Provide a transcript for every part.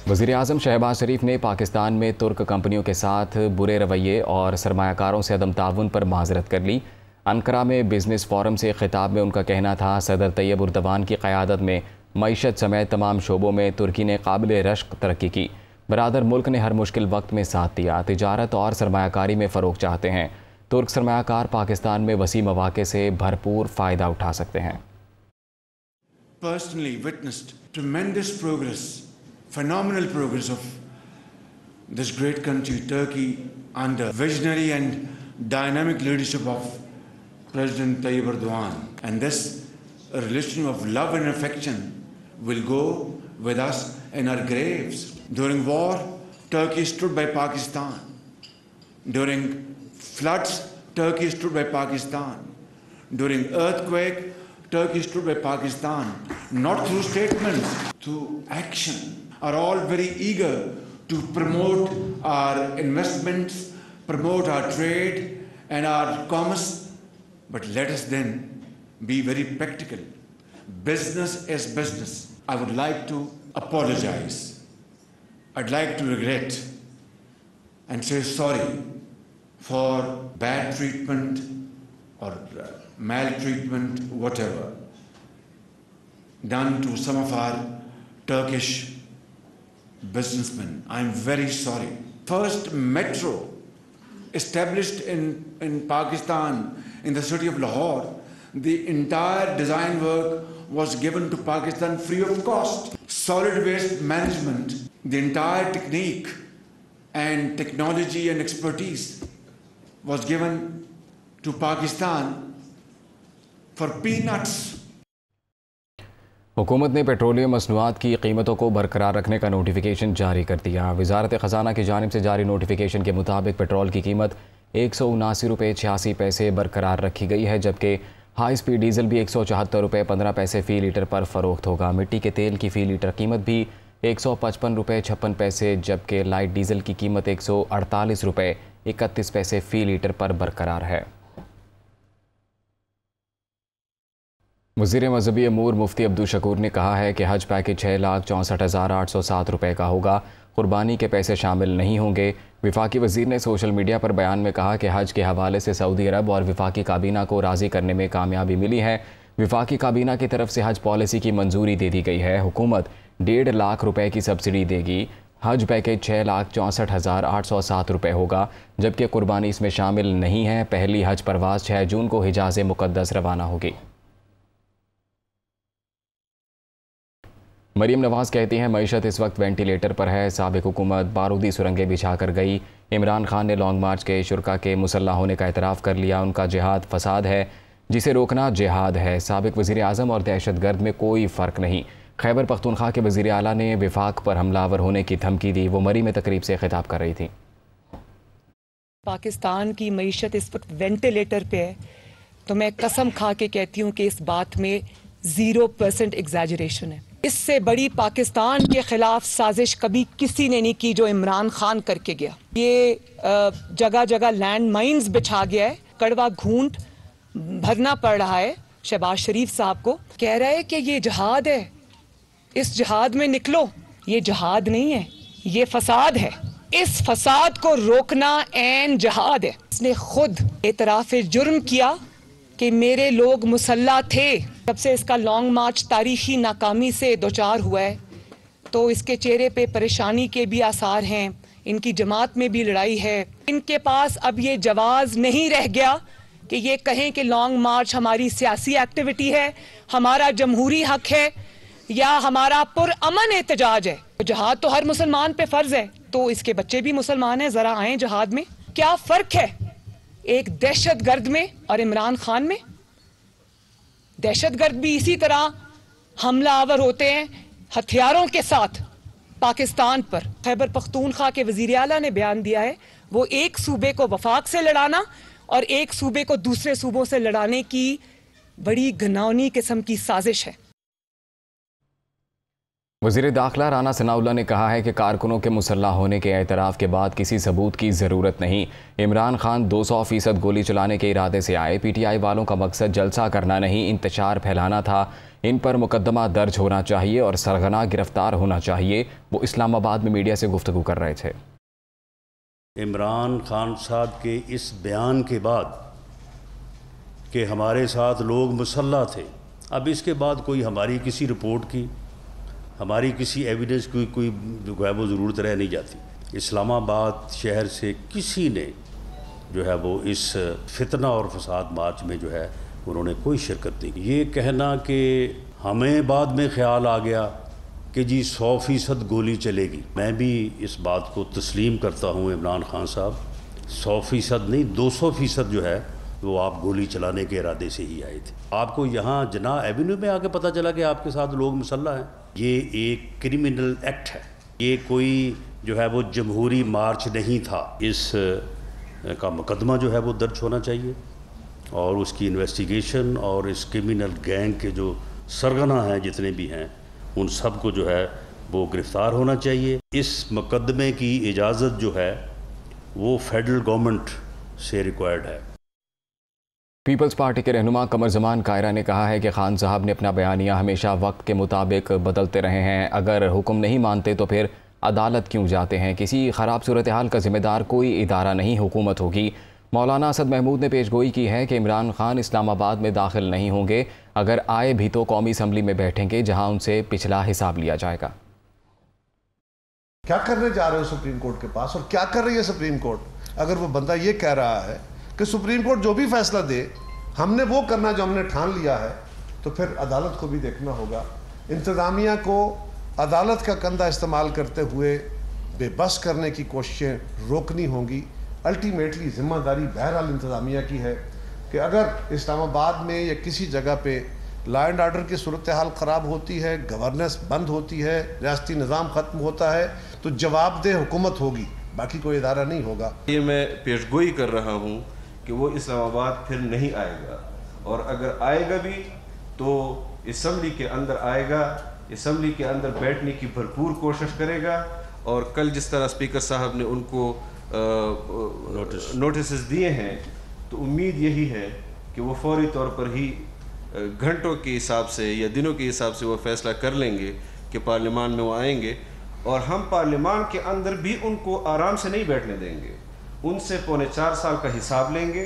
वज़ीर-ए-आज़म शहबाज शरीफ ने पाकिस्तान में तुर्क कंपनियों के साथ बुरे रवैये और सरमायाकारों से अदम ताउन पर माज़रत कर ली। अंकरा में बिजनेस फोरम से खिताब में उनका कहना था, सदर तैयब उर्दवान की क़यादत में मईशत समेत तमाम शोबों में तुर्की ने काबिल रश्क तरक्की की। बरादर मुल्क ने हर मुश्किल वक्त में साथ दिया। तिजारत और सरमायाकारी में फ़रोग़ चाहते हैं। तुर्क सरमायाकार पाकिस्तान में वसी मौक़े से भरपूर फ़ायदा उठा सकते हैं। Personally witnessed tremendous progress, phenomenal progress of this great country, Turkey, under visionary and dynamic leadership of President Tayyip Erdogan. And this relation of love and affection will go with us in our graves. During war, Turkey stood by Pakistan. During floods, Turkey stood by Pakistan. During earthquake, Turkey stood by Pakistan. Not through statements, through action. Are all very eager to promote our investments, promote our trade and our commerce. But let us then be very practical. Business is business. I would like to apologize. I'd like to regret and say sorry for bad treatment or maltreatment, whatever, done to some of our Turkish businessmen. I'm very sorry. First metro established in Pakistan, in the city of Lahore, the entire design work was given to Pakistan free of cost. Solid waste management, the entire technique and technology and expertise was given to Pakistan for peanuts. हुकूमत ने petroleum मसनूआत की कीमतों को बरकरार रखने का notification जारी कर दिया। वजारत ख़जाना की जानिब से जारी नोटिफिकेशन के मुताबिक पेट्रोल की कीमत 179 रुपये 86 पैसे बरकरार रखी गई है, जबकि हाई स्पीड डीजल भी 174 रुपये 15 पैसे फ़ी लीटर पर फ़रोख्त होगा। मिट्टी के तेल की फ़ी लीटर कीमत भी 155 रुपये 56 पैसे, जबकि लाइट डीजल की कीमत 148 रुपये 31 पैसे फ़ी लीटर पर बरकरार है। वज़ीर मज़हबी अमूर मुफ्ती अब्दुल शकूर ने कहा है कि हज पैकेज 6,64,807 रुपये का होगा। कुर्बानी के पैसे शामिल नहीं होंगे। विफाकी वज़ीर ने सोशल मीडिया पर बयान में कहा कि हज के हवाले से सऊदी अरब और विफाकी काबीना को राज़ी करने में कामयाबी मिली है। विफाकी काबीना की तरफ से हज पॉलिसी की मंजूरी दे दी गई है। हुकूमत 1.5 लाख रुपये की सब्सिडी देगी। हज पैकेज 6,64,807 रुपये होगा, जबकि कुर्बानी इसमें शामिल नहीं है। पहली हज परवाज़ 6 जून को हिजाज़ मुक़द्दस रवाना होगी। मरीम नवाज़ कहती हैं, मईशत इस वक्त वेंटिलेटर पर है। साबिक हुकूमत बारूदी सुरंगें बिछा कर गई। इमरान खान ने लॉन्ग मार्च के शुरा के मुसल्ला होने का एतराफ़ कर लिया। उनका जिहाद फसाद है, जिसे रोकना जिहाद है। साबिक वज़ीर-ए-आज़म और दहशतगर्द में कोई फ़र्क नहीं। खैबर पख्तूनख्वा के वज़ीर आला ने विफाक पर हमलावर होने की धमकी दी। वो मरी में तकरीब से खिताब कर रही थी। पाकिस्तान की मईशत इस वक्त वेंटिलेटर पे है, तो मैं कसम खा के कहती हूँ कि इस बात में 0% एग्जैजरेशन है। इससे बड़ी पाकिस्तान के खिलाफ साजिश कभी किसी ने नहीं की जो इमरान खान करके गया। ये जगह जगह लैंड माइन्स बिछा गया है। कड़वा घूंट भरना पड़ रहा है शहबाज शरीफ साहब को। कह रहा है कि ये जिहाद है, इस जिहाद में निकलो। ये जिहाद नहीं है, ये फसाद है। इस फसाद को रोकना ऐन जिहाद है। इसने खुद एतराफ़ जुर्म किया कि मेरे लोग मुसल्ला थे। जब से इसका लॉन्ग मार्च तारीखी नाकामी से दोचार हुआ है, तो इसके चेहरे पे परेशानी के भी आसार हैं। इनकी जमात में भी लड़ाई है। इनके पास अब ये जवाज़ नहीं रह गया कि ये कहें कि लॉन्ग मार्च हमारी सियासी एक्टिविटी है, हमारा जमहूरी हक है या हमारा पुरअमन एहतजाज है। जहाद तो हर मुसलमान पे फ़र्ज है, तो इसके बच्चे भी मुसलमान हैं। ज़रा आएँ जहाद में। क्या फ़र्क है एक दहशतगर्द में और इमरान खान में? दहशतगर्द भी इसी तरह हमलावर होते हैं हथियारों के साथ पाकिस्तान पर। खैबर पख्तूनख्वा के वज़ीर आला ने बयान दिया है, वो एक सूबे को वफाक से लड़ाना और एक सूबे को दूसरे सूबों से लड़ाने की बड़ी घिनौनी किस्म की साजिश है। वज़ीर दाखिला राना सनाउल्लाह ने कहा है कि कारकुनों के मुसल्लह होने के एतराफ़ के बाद किसी सबूत की ज़रूरत नहीं। इमरान खान 200% गोली चलाने के इरादे से आए। PTI वालों का मकसद जलसा करना नहीं, इंतशार फैलाना था। इन पर मुकदमा दर्ज होना चाहिए और सरगना गिरफ्तार होना चाहिए। वो इस्लामाबाद में मीडिया से गुफ्तगू कर रहे थे। इमरान खान साहब के इस बयान के बाद कि हमारे साथ लोग मुसल्लह थे, अब इसके बाद कोई हमारी किसी रिपोर्ट की, हमारी किसी एविडेंस की कोई जो है वो ज़रूरत रह नहीं जाती। इस्लामाबाद शहर से किसी ने जो है वो इस फितना और फसाद मार्च में जो है उन्होंने कोई शिरकत नहीं की। ये कहना कि हमें बाद में ख्याल आ गया कि जी 100% गोली चलेगी, मैं भी इस बात को तस्लीम करता हूँ। इमरान खान साहब 100% नहीं 200% जो है वो आप गोली चलाने के इरादे से ही आए थे। आपको यहाँ जना एवेन्यू में आके पता चला कि आपके साथ लोग मुसल्लह हैं। ये एक क्रिमिनल एक्ट है, ये कोई जो है वो जमहूरी मार्च नहीं था। इस का मुकदमा जो है वो दर्ज होना चाहिए और उसकी इन्वेस्टिगेशन और इस क्रिमिनल गैंग के जो सरगना हैं जितने भी हैं उन सब को जो है वो गिरफ़्तार होना चाहिए। इस मुकदमे की इजाज़त जो है वो फेडरल गवर्नमेंट से रिक्वायर्ड है। पीपल्स पार्टी के रहनुमा कमर जमान कायरा ने कहा है कि खान साहब ने अपना बयानिया हमेशा वक्त के मुताबिक बदलते रहे हैं। अगर हुक्म नहीं मानते तो फिर अदालत क्यों जाते हैं? किसी ख़राब सूरत हाल का ज़िम्मेदार कोई इदारा नहीं, हुकूमत होगी। मौलाना असद महमूद ने पेशगोई की है कि इमरान खान इस्लामाबाद में दाखिल नहीं होंगे। अगर आए भी तो कौमी असम्बली में बैठेंगे जहाँ उनसे पिछला हिसाब लिया जाएगा। क्या करने जा रहे हो सुप्रीम कोर्ट के पास और क्या कर रही है सुप्रीम कोर्ट? अगर वो बंदा ये कह रहा है कि सुप्रीम कोर्ट जो भी फैसला दे हमने वो करना जो हमने ठान लिया है, तो फिर अदालत को भी देखना होगा। इंतज़ामिया को अदालत का कंधा इस्तेमाल करते हुए बेबस करने की कोशिशें रोकनी होंगी। अल्टीमेटली ज़िम्मेदारी बहरहाल इंतज़ामिया की है कि अगर इस्लामाबाद में या किसी जगह पे लॉ एंड ऑर्डर की सूरत हाल ख़राब होती है, गवर्नेंस बंद होती है, रियासती निज़ाम ख़त्म होता है, तो जवाबदेह हुकूमत होगी, बाकी कोई इदारा नहीं होगा। ये मैं पेशगोई कर रहा हूँ कि वो इस्लामाबाद फिर नहीं आएगा, और अगर आएगा भी तो असम्बली के अंदर आएगा, असम्बली के अंदर बैठने की भरपूर कोशिश करेगा। और कल जिस तरह स्पीकर साहब ने उनको नोटिस दिए हैं, तो उम्मीद यही है कि वो फौरी तौर पर ही घंटों के हिसाब से या दिनों के हिसाब से वो फैसला कर लेंगे कि पार्लियामान में वो आएंगे, और हम पार्लियामान के अंदर भी उनको आराम से नहीं बैठने देंगे, उनसे 4.25 साल का हिसाब लेंगे।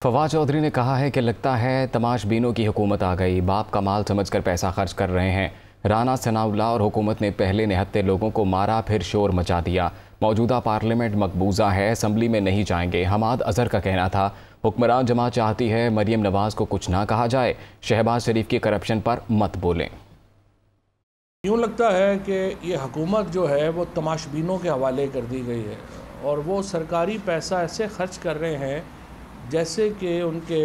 फवाद चौधरी ने कहा है कि लगता है तमाशबीनों की हुकूमत आ गई, बाप का माल समझकर पैसा खर्च कर रहे हैं। राना सनाउल्लाह और हुकूमत ने पहले निहत्ते लोगों को मारा, फिर शोर मचा दिया। मौजूदा पार्लियामेंट मकबूजा है, असम्बली में नहीं जाएंगे। हमाद अजहर का कहना था हुक्मरान जमात चाहती है मरियम नवाज़ को कुछ ना कहा जाए, शहबाज शरीफ की करप्शन पर मत बोलें। यूँ लगता है कि ये हुकूमत जो है वो तमाशबीनों के हवाले कर दी गई है और वो सरकारी पैसा ऐसे खर्च कर रहे हैं जैसे कि उनके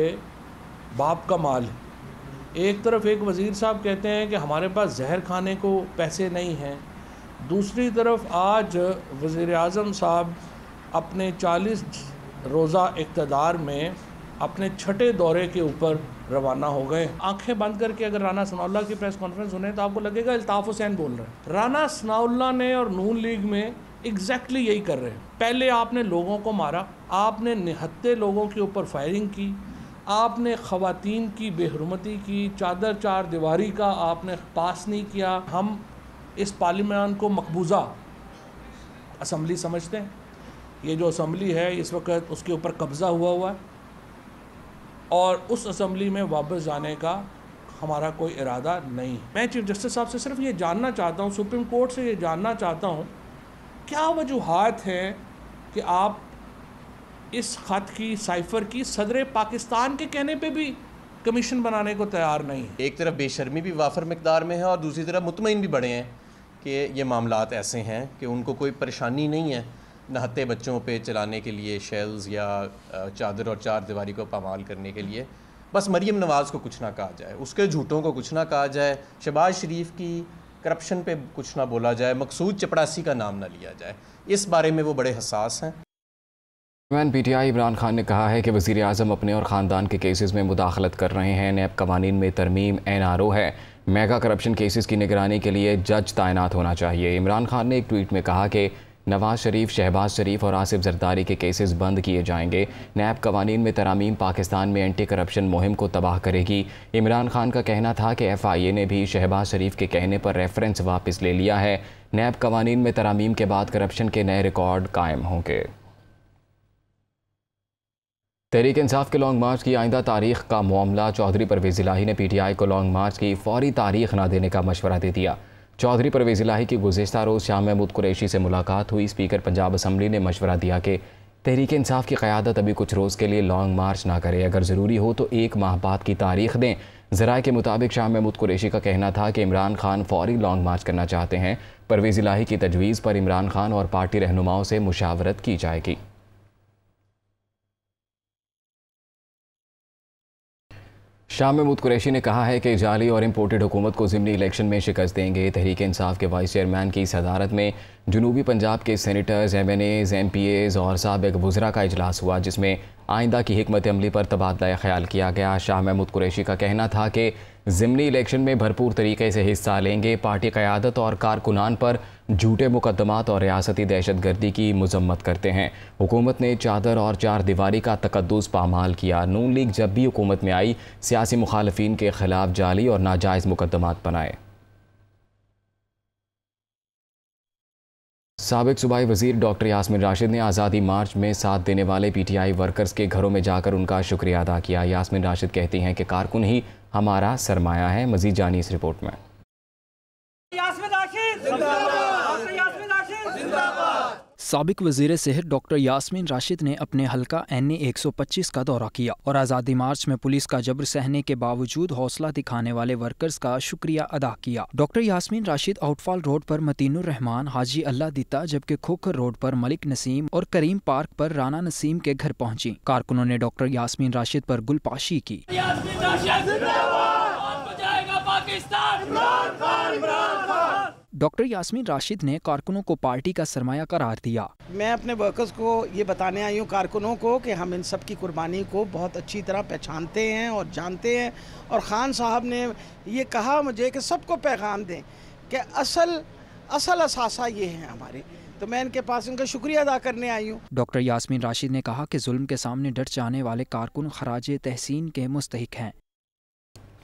बाप का माल है। एक तरफ एक वज़ीर साहब कहते हैं कि हमारे पास जहर खाने को पैसे नहीं हैं, दूसरी तरफ आज वज़ीर आज़म साहब अपने 40 रोज़ा इक़्तिदार में अपने छठे दौरे के ऊपर रवाना हो गए। आंखें बंद करके अगर राना सनाउल्लाह की प्रेस कॉन्फ्रेंस सुने तो आपको लगेगा अल्ताफ़ हुसैन बोल रहे हैं। राना सनाउल्लाह ने और नून लीग में एग्जैक्टली यही कर रहे हैं। पहले आपने लोगों को मारा, आपने निहत्ते लोगों के ऊपर फायरिंग की, आपने ख़वातीन की बेहरमती की, चादर चार दीवारी का आपने पास नहीं किया। हम इस पार्लियामान को मकबूजा असम्बली समझते हैं। ये जो असम्बली है इस वक्त उसके ऊपर कब्ज़ा हुआ है और उस असम्बली में वापस जाने का हमारा कोई इरादा नहीं। मैं चीफ जस्टिस साहब से सिर्फ ये जानना चाहता हूँ, सुप्रीम कोर्ट से ये जानना चाहता हूँ, क्या वजूहात हैं कि आप इस ख़त की साइफ़र की सदर पाकिस्तान के कहने पे भी कमीशन बनाने को तैयार नहीं है? एक तरफ बेशर्मी भी वाफर मिकदार में है और दूसरी तरफ मुतमईन भी बड़े हैं कि ये मामलात ऐसे हैं कि उनको कोई परेशानी नहीं है नहत्ते बच्चों पे चलाने के लिए शेल्स या चादर और चार दीवारी को पामाल करने के लिए। बस मरियम नवाज़ को कुछ ना कहा जाए, उसके झूठों को कुछ ना कहा जाए, शहबाज शरीफ की करप्शन पे कुछ ना बोला जाए, मकसूद चपड़ासी का नाम ना लिया जाए। इस बारे में वो बड़े हसास हैं। PTI इमरान खान ने कहा है कि वज़ीर आज़म अपने और ख़ानदान के केसेस में मुदाखलत कर रहे हैं। नैब कवानीन में तरमीम NRO है। मेगा करप्शन केसेस की निगरानी के लिए जज तैनात होना चाहिए। इमरान खान ने एक ट्वीट में कहा कि नवाज शरीफ, शहबाज शरीफ और आसिफ जरदारी के केसेस बंद किए जाएंगे। नैब कवानीन में तरामीम पाकिस्तान में एंटी करप्शन मुहिम को तबाह करेगी। इमरान खान का कहना था कि FIA ने भी शहबाज शरीफ के कहने पर रेफरेंस वापस ले लिया है। नैब कवानीन में तरामीम के बाद करप्शन के नए रिकॉर्ड कायम होंगे। तहरीक इंसाफ के लॉन्ग मार्च की आइंदा तारीख का मामला, चौधरी परवेज़ इलाही ने PTI को लॉन्ग मार्च की फौरी तारीख न देने का मशवरा दे दिया। चौधरी परवेज़ इलाही की गुज़िश्ता रोज़ शाह महमूद कुरैशी से मुलाकात हुई। स्पीकर पंजाब असम्बली ने मशवरा दिया कि तहरीक इंसाफ की क़यादत अभी कुछ रोज़ के लिए लॉन्ग मार्च ना करे, अगर ज़रूरी हो तो 1 माह बाद की तारीख दें। ज़राए के मुताबिक शाह महमूद कुरैशी का कहना था कि इमरान खान फौरी लॉन्ग मार्च करना चाहते हैं। परवेज़ इलाही की तजवीज़ पर इमरान खान और पार्टी रहनुमाओं से मुशावरत की जाएगी। शाह महमूद कुरैशी ने कहा है कि जाली और इम्पोर्टेड हुकूमत को ज़िमनी इलेक्शन में शिकस्त देंगे। तहरीक इंसाफ के वाइस चेयरमैन की सदारत में जनूबी पंजाब के सेनेटर्स, MNAs, MPAs और साबिक वज़रा का इजलास हुआ, जिसमें आइंदा की हिकमत अमली पर तबादला ख्याल किया गया। शाह महमूद कुरैशी का कहना था कि ज़िमनी इलेक्शन में भरपूर तरीके से हिस्सा लेंगे। पार्टी क़यादत और कारकुनान पर झूठे मुकदमात और रियासती दहशतगर्दी की मजम्मत करते हैं। हुकूमत ने चादर और 4 दीवारी का तकद्दुस पामाल किया। नून लीग जब भी हुकूमत में आई, सियासी मुखालफिन के खिलाफ जाली और नाजायज़ मुकदमात बनाए। साबिक सूबाई वज़ीर डॉक्टर यास्मीन राशिद ने आज़ादी मार्च में साथ देने वाले PTI वर्कर्स के घरों में जाकर उनका शुक्रिया अदा किया। यास्मीन राशिद कहती हैं कि कारकुन ही हमारा सरमाया है। मज़ीद जानिए इस रिपोर्ट में। साबिक वज़ीर सेहत डॉक्टर यास्मीन राशिद ने अपने हल्का NA 125 का दौरा किया और आज़ादी मार्च में पुलिस का जबर सहने के बावजूद हौसला दिखाने वाले वर्कर्स का शुक्रिया अदा किया। Doctor Yasmin Rashid outfall road पर मतीनुर रहमान, हाजी अल्लाह दिता, जबकि खोखर रोड पर मलिक नसीम और करीम पार्क पर राना नसीम के घर पहुंची। कारकुनों ने डॉक्टर यास्मीन राशिद पर गुलपाशी की। डॉक्टर यास्मीन राशिद ने कारकुनों को पार्टी का सरमाया करार दिया। मैं अपने वर्कर्स को ये बताने आई हूँ, कारकुनों को, कि हम इन सब की कुर्बानी को बहुत अच्छी तरह पहचानते हैं और जानते हैं। और ख़ान साहब ने ये कहा मुझे कि सबको पैगाम दें कि असल असासा ये है हमारी, तो मैं इनके पास उनका शुक्रिया अदा करने आई हूँ। डॉक्टर यास्मीन राशिद ने कहा कि जुल्म के सामने डट जाने वाले कारकुन खराज तहसीन के मुस्तहिक हैं।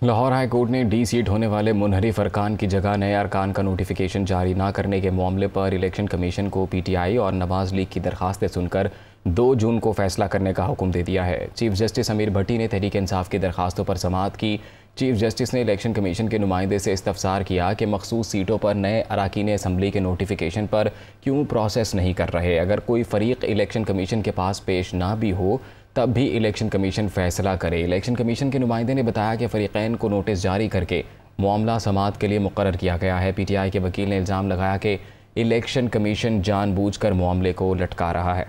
लाहौर हाई कोर्ट ने डी सीट होने वाले मुनहरिफ अरकान की जगह नए अरकान का नोटिफिकेशन जारी न करने के मामले पर इलेक्शन कमीशन को PTI और नवाज लीग की दरखास्तें सुनकर 2 जून को फैसला करने का हुक्म दे दिया है। चीफ जस्टिस अमीर भट्टी ने तहरीक इंसाफ की दरखास्तों पर समाअत की। चीफ जस्टिस ने इलेक्शन कमीशन के नुमाइंदे से इस्तफसार किया कि मखसूस सीटों पर नए अरकान असम्बली के नोटिफिकेशन पर क्यों प्रोसेस नहीं कर रहे। अगर कोई फ़रीक इलेक्शन कमीशन के पास पेश ना भी हो तब भी इलेक्शन कमीशन फैसला करे। इलेक्शन कमीशन के नुमाइंदे ने बताया कि फ़रीक़ैन को नोटिस जारी करके मामला समाअत के लिए मुकर्रर किया गया है। PTI के वकील ने इल्ज़ाम लगाया कि इलेक्शन कमीशन जानबूझकर मामले को लटका रहा है।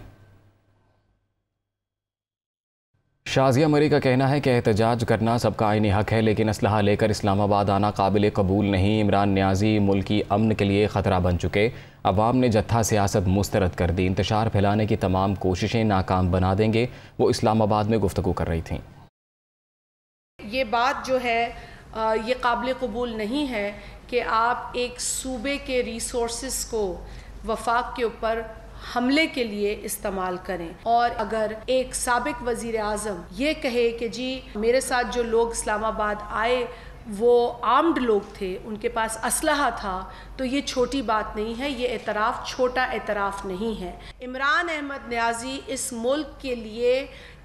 शाज़िया मरी का कहना है कि एहतजाज करना सबका आईनी हक है, लेकिन असलहा लेकर इस्लामाबाद आना काबिल कबूल नहीं। इमरान न्याजी मुल्की अमन के लिए ख़तरा बन चुके। अवाम ने जत्था सियासत मुस्तरद कर दी। इंतशार फैलाने की तमाम कोशिशें नाकाम बना देंगे। वो इस्लामाबाद में गुफ्तगू कर रही थीं। ये बात जो है ये काबिल कबूल नहीं है कि आप एक सूबे के रिसोर्सेस को वफाक के ऊपर हमले के लिए इस्तेमाल करें। और अगर एक साबिक वज़ीर आज़म ये कहे कि जी मेरे साथ जो लोग इस्लामाबाद आए वो आर्म्ड लोग थे, उनके पास असलहा था, तो ये छोटी बात नहीं है, ये एतराफ़ छोटा एतराफ़ नहीं है। इमरान अहमद न्याजी इस मुल्क के लिए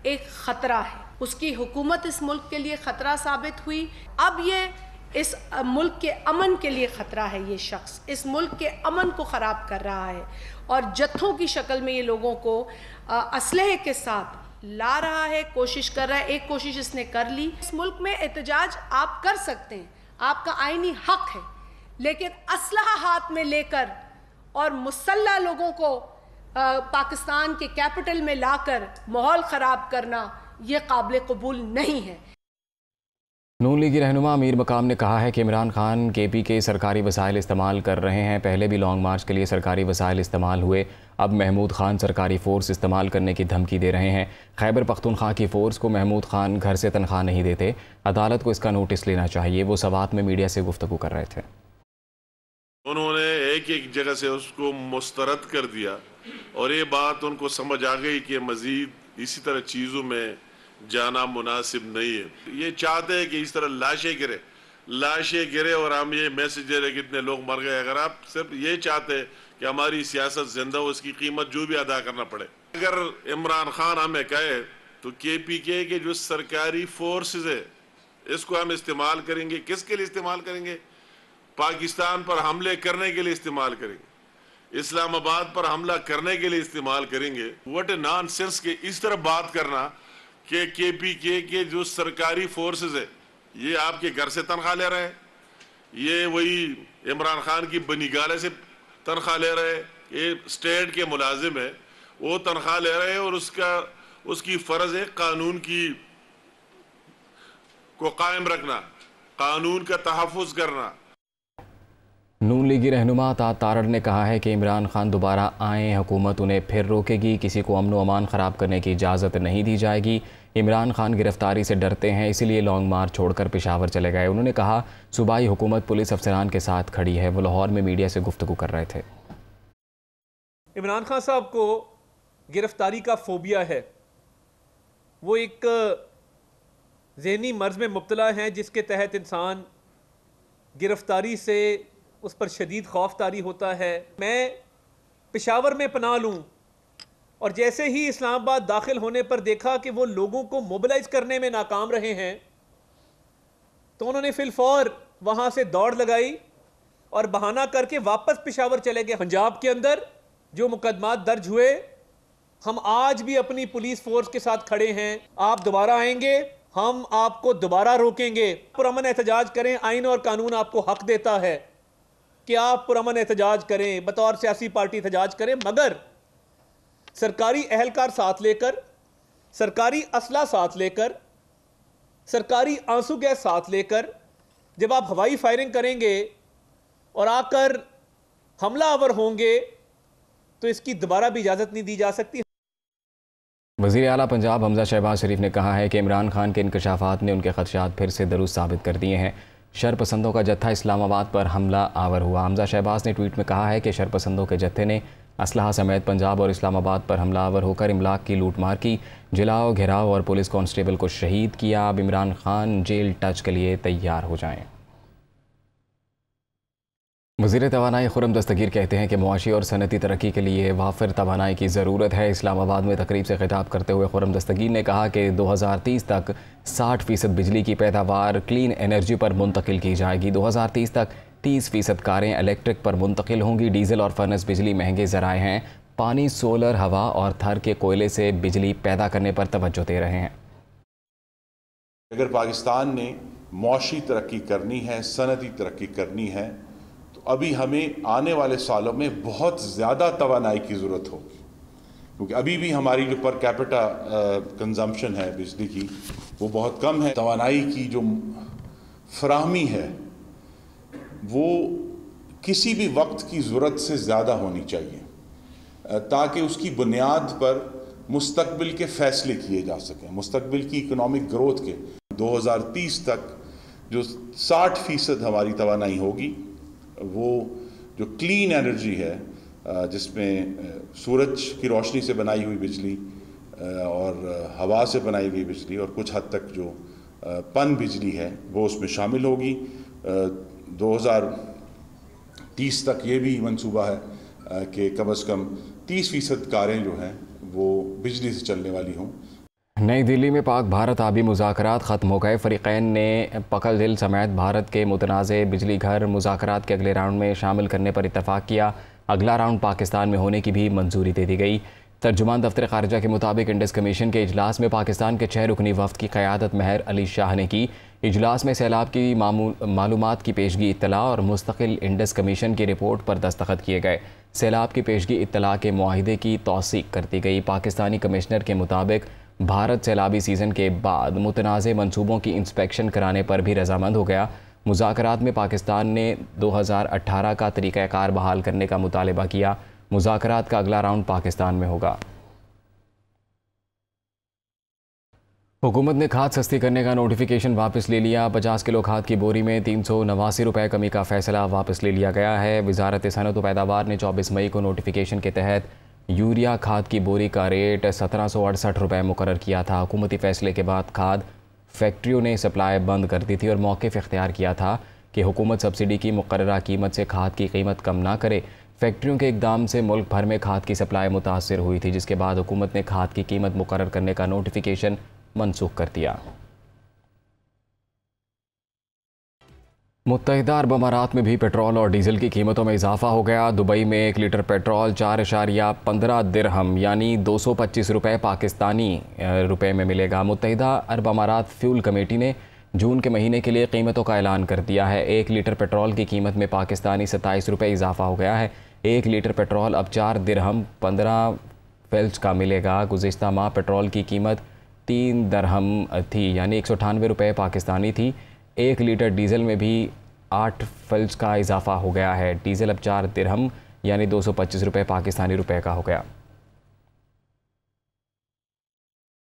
एक ख़तरा है, उसकी हुकूमत इस मुल्क के लिए ख़तरा साबित हुई। अब ये इस मुल्क के अमन के लिए ख़तरा है। ये शख्स इस मुल्क के अमन को ख़राब कर रहा है और जत्थों की शक्ल में ये लोगों को असलहे के साथ ला रहा है, कोशिश कर रहा है। एक कोशिश इसने कर ली। इस मुल्क में एहतजाज आप कर सकते हैं, आपका आईनी हक है, लेकिन असलहा हाथ में लेकर और मुसल्लह लोगों को पाकिस्तान के कैपिटल में लाकर माहौल ख़राब करना, ये काबिल कबूल नहीं है। नून लीग की रहनुमा अमीर मकाम ने कहा है कि इमरान खान केपी के सरकारी वसाइल इस्तेमाल कर रहे हैं। पहले भी लॉन्ग मार्च के लिए सरकारी वसाइल इस्तेमाल हुए, अब महमूद खान सरकारी फ़ोर्स इस्तेमाल करने की धमकी दे रहे हैं। खैबर पख्तूनख्वा की फ़ोर्स को महमूद खान घर से तनख्वाह नहीं देते। अदालत को इसका नोटिस लेना चाहिए। वो सवात में मीडिया से गुफ्तगू कर रहे थे। उन्होंने एक एक जगह से उसको मुस्तरद कर दिया और ये बात उनको समझ आ गई कि मज़ीद इसी तरह चीज़ों में जाना मुनासिब नहीं है। ये चाहते हैं कि इस तरह लाशें गिरे और हम ये मैसेज दे रहे कितने लोग मर गए। अगर आप सिर्फ ये चाहते हैं कि हमारी सियासत जिंदा हो, उसकी कीमत जो भी अदा करना पड़े। अगर इमरान खान हमें कहे तो KPK के जो सरकारी फोर्सेस है इसको हम इस्तेमाल करेंगे। किसके लिए इस्तेमाल करेंगे? पाकिस्तान पर हमले करने के लिए इस्तेमाल करेंगे, इस्लामाबाद पर हमला करने के लिए इस्तेमाल करेंगे। व्हाट ए नॉनसेंस के इस तरह बात करना कि KPK के जो सरकारी फोर्सेस है ये आपके घर से तनख्वाह ले रहे हैं, ये वही इमरान खान की बनीगाले से तनख्वाह ले रहे हैं। ये स्टेट के मुलाजिम है, वो तनख्वाह ले रहे हैं और उसकी फर्ज है कानून को कायम रखना, कानून का तहफ़्फ़ुज़ करना। नून लीगी रहनुमा तारड़ ने कहा है कि इमरान खान दोबारा आए, हुकूमत उन्हें फिर रोकेगी। किसी को अमन व अमान ख़राब करने की इजाज़त नहीं दी जाएगी। इमरान खान गिरफ्तारी से डरते हैं, इसीलिए लॉन्ग मार्च छोड़कर पेशावर चले गए। उन्होंने कहा सूबाई हुकूमत पुलिस अफसरान के साथ खड़ी है। वो लाहौर में मीडिया से गुफ्तगू कर रहे थे। इमरान खान साहब को गिरफ्तारी का फोबिया है। वो एक ज़हनी मर्ज़ में मुब्तला हैं जिसके तहत इंसान गिरफ्तारी से उस पर शदीद खौफ तारी होता है। मैं पेशावर में पनाह लूँ और जैसे ही इस्लामाबाद दाखिल होने पर देखा कि वो लोगों को मोबिलाइज करने में नाकाम रहे हैं तो उन्होंने फिलफौर वहाँ से दौड़ लगाई और बहाना करके वापस पेशावर चले गए। पंजाब के अंदर जो मुकदमात दर्ज हुए, हम आज भी अपनी पुलिस फोर्स के साथ खड़े हैं। आप दोबारा आएंगे, हम आपको दोबारा रोकेंगे। पुरअमन एहतजाज करें, आइन और कानून आपको हक देता है कि आप पुरअमन एहतजाज करें, बतौर सियासी पार्टी एहतजाज करें, मगर सरकारी एहलकार साथ लेकर, सरकारी असला साथ लेकर, सरकारी आंसू गैस साथ लेकर जब आप हवाई फायरिंग करेंगे और आकर हमलावर होंगे तो इसकी दोबारा भी इजाज़त नहीं दी जा सकती। वज़ीर आला पंजाब हमजा शहबाज शरीफ ने कहा है कि इमरान खान के इंकशाफात ने उनके खदशात फिर से दुरुस्त साबित कर दिए हैं। शरपसंदों का जत्था इस्लामाबाद पर हमला आवर हुआ। हमजा शहबाज ने ट्वीट में कहा है कि शरपसंदों के जत्थे ने असलहा समेत पंजाब और इस्लामाबाद पर हमला आवर होकर इमलाक की लूटमार की, जलाओ घेराव और पुलिस कांस्टेबल को शहीद किया। अब इमरान खान जेल टच के लिए तैयार हो जाएं। वज़ीर तवानाई खुर्रम दस्तगीर कहते हैं कि मुआशी और सनती तरक्की के लिए वाफिर तवानाई की ज़रूरत है। इस्लामाबाद में तकरीब से खिताब करते हुए खुर्रम दस्तगीर ने कहा कि 2030 तक 60% बिजली की पैदावार क्लीन एनर्जी पर मुंतकिल की जाएगी। 2030 तक 30% कारें इलेक्ट्रिक पर मुंतकिल होंगी। डीजल और फर्नेस बिजली महंगे ज़राए हैं। पानी, सोलर, हवा और थर के कोयले से बिजली पैदा करने पर तवज्जो दे रहे हैं। अगर पाकिस्तान ने मुआशी तरक्की करनी है, सनती तरक्की करनी है, तो अभी हमें आने वाले सालों में बहुत ज़्यादा तवानाई की ज़रूरत होगी, क्योंकि अभी भी हमारी जो पर कैपिटा कंजम्पशन है बिजली की वो बहुत कम है। तवानाई की जो फराहमी है वो किसी भी वक्त की ज़रूरत से ज़्यादा होनी चाहिए ताकि उसकी बुनियाद पर मुस्तकबिल के फ़ैसले किए जा सकें, मुस्तकबिल की इकनॉमिक ग्रोथ के। 2030 तक जो 60% हमारी तवानाई होगी वो जो क्लीन एनर्जी है, जिसमें सूरज की रोशनी से बनाई हुई बिजली और हवा से बनाई हुई बिजली और कुछ हद तक जो पन बिजली है वो उसमें शामिल होगी। 2030 तक ये भी मंसूबा है कि कम से कम 30% कारें जो हैं वो बिजली से चलने वाली हों। नई दिल्ली में पाक भारत आबी मुज़ाकरात ख़त्म हो गए। फ़रीक़ैन ने पकल दिल समेत भारत के मुतनाज़े बिजली घर मुज़ाकरात के अगले राउंड में शामिल करने पर इत्तफ़ाक़ किया। अगला राउंड पाकिस्तान में होने की भी मंजूरी दे दी गई। तर्जुमान दफ्तर ख़ारिजा के मुताबिक इंडस कमीशन के इजलास में पाकिस्तान के 6 रुकनी वफ़द की क़यादत महर अली शाह ने की। इजलास में सैलाब की मालूमात की पेशगी इत्तला और मुस्तकिल इंडस कमीशन की रिपोर्ट पर दस्तखत किए गए। सैलाब की पेशगी इत्तला के मुआहिदे की तौसीक कर दी गई। पाकिस्तानी कमिश्नर के मुताबिक भारत सैलाबी सीज़न के बाद मुतनाज़े मंसूबों की इंस्पेक्शन कराने पर भी रजामंद हो गया। मुज़ाकरात में पाकिस्तान ने 2018 का तरीक़ाकार बहाल करने का मुतालबा किया। मुज़ाकरात का अगला राउंड पाकिस्तान में होगा। हुकूमत ने खाद सस्ती करने का नोटिफिकेशन वापस ले लिया। 50 किलो खाद की बोरी में 389 रुपये कमी का फैसला वापस ले लिया गया है। वजारत सनअत व पैदावार ने 24 मई को नोटिफिकेशन के तहत यूरिया खाद की बोरी का रेट 1768 रुपये मुकर्रर किया था। हुकूमती फैसले के बाद खाद फैक्ट्रियों ने सप्लाई बंद कर दी थी और मौक़िफ़ इख्तियार किया था कि हुकूमत सब्सिडी की मुकर्ररा कीमत से खाद की कीमत कम ना करे। फैक्ट्रियों के इक़दाम से मुल्क भर में खाद की सप्लाई मुतासर हुई थी, जिसके बाद हुकूमत ने खाद की कीमत मुकर्रर करने का नोटिफिकेशन मनसूख कर दिया। मुत्तहिदा अरब अमारात में भी पेट्रोल और डीजल की कीमतों में इजाफा हो गया। दुबई में 1 लीटर पेट्रोल 4.15 दिरहम यानी 225 रुपये पाकिस्तानी रुपए में मिलेगा। मुत्तहिदा अरब अमारात फ्यूल कमेटी ने जून के महीने के लिए कीमतों का ऐलान कर दिया है। 1 लीटर पेट्रोल की कीमत में पाकिस्तानी 27 रुपये इजाफा हो गया है। 1 लीटर पेट्रोल अब 4 दिरहम 15 फेल्ज का मिलेगा। गुज़िश्ता माह पेट्रोल की कीमत 3 दिरहम थी यानी 198 रुपये पाकिस्तानी थी। 1 लीटर डीज़ल में भी 8 फेल्ज का इजाफा हो गया है। डीज़ल अब 4 दिरहम यानी 225 रुपये पाकिस्तानी रुपये का हो गया।